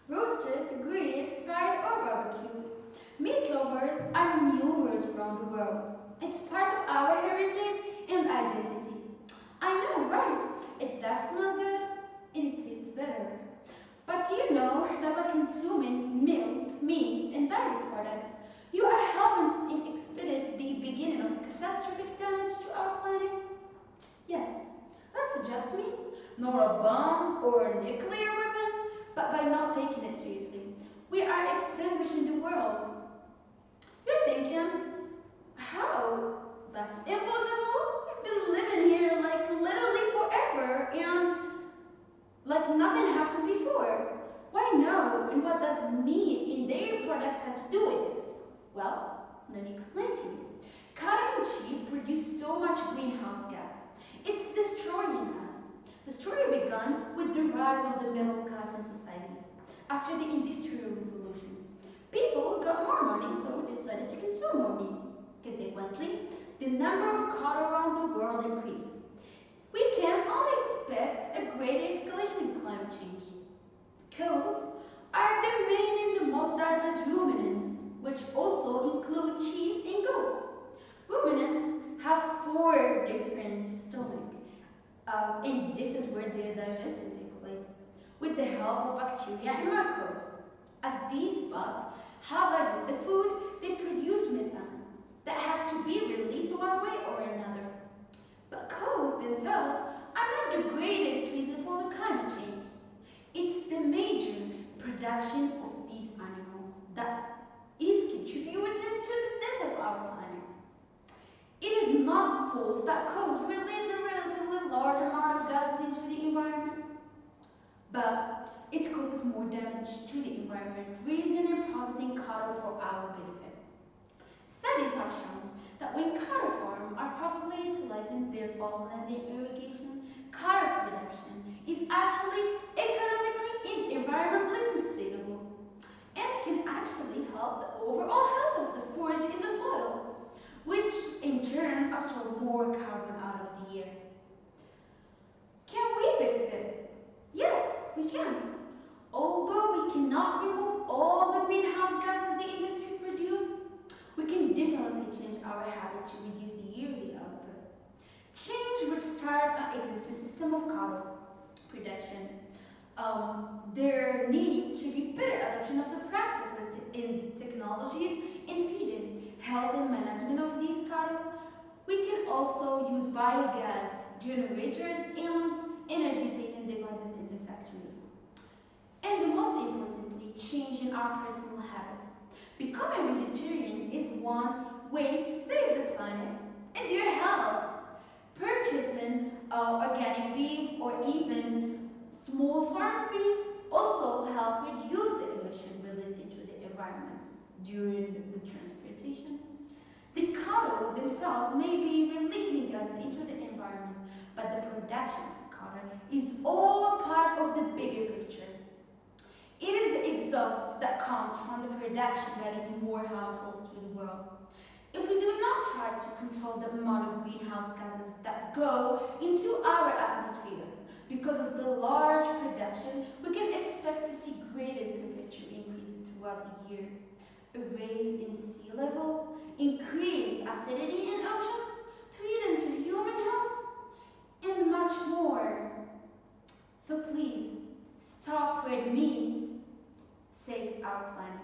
roasted, grilled, fried, or barbecued. Meat lovers are numerous around the world. It's part of our heritage and identity. I know, right? It does smell good and it tastes better. But do you know that by consuming milk, meat, and dairy products, you are helping in expedite the beginning of catastrophic damage to our planet? Yes, that's just me, nor a bomb or a nuclear weapon, but by not taking it seriously, we are extinguishing the world. You're thinking, how? That's impossible. We've been living here like literally forever and like nothing happened before. Why no? And what does meat in dairy products have to do with this? Well, let me explain to you. Cotton and sheep produce so much greenhouse gas. It's destroying us. The story began with the rise of the middle class in societies after the Industrial Revolution. People got more money, so decided to consume more meat. Consequently, the number of cattle around the world increased. We can only expect a greater escalation in climate change. Cows are the main and the most diverse ruminants, which also include sheep and goats. Ruminants have four different stomachs, and this is where the digestion takes place, with the help of bacteria and microbes. As these spots have digested the food, they produce methane that has to be released one way or another. But cows themselves are not the greatest reason for the climate change. It's the major production of these animals that is contributing to the death of our planet. It is not false that cows release a relatively large amount of gases into the environment, but it causes more damage to the environment, raising and processing cattle for our benefit. Studies have shown that when cattle farms are properly utilizing their farmland and irrigation, cattle production is actually economically and environmentally sustainable and can actually help the overall health of the forage in the soil, which in turn absorb more carbon out of the air. Can we fix it? Yes, we can. Although we cannot remove all the greenhouse gases the industry produces, we can definitely change our habit to reduce the yearly output. Change would start an existing system of cattle production. There need to be better adoption of the practices in technologies in feeding, health and management of these cattle. We can also use biogas generators and energy-saving devices in the factories. And the most importantly, changing our personal habits. Becoming a vegetarian is one way to save the planet and your health. Purchasing organic beef or even small farm beef also help reduce the emission released into the environment during the transportation. The cattle themselves may be releasing gases into the environment, but the production of the cattle is all part of the bigger picture. It is the exhaust that comes from the production that is more harmful to the world. If we do not try to control the amount of greenhouse gases that go into our atmosphere because of the large production, we can expect to see greater temperature increases throughout the year, a rise in sea level, increased acidity in oceans, threat to human health, and much more. So please, stop red meat, save our planet.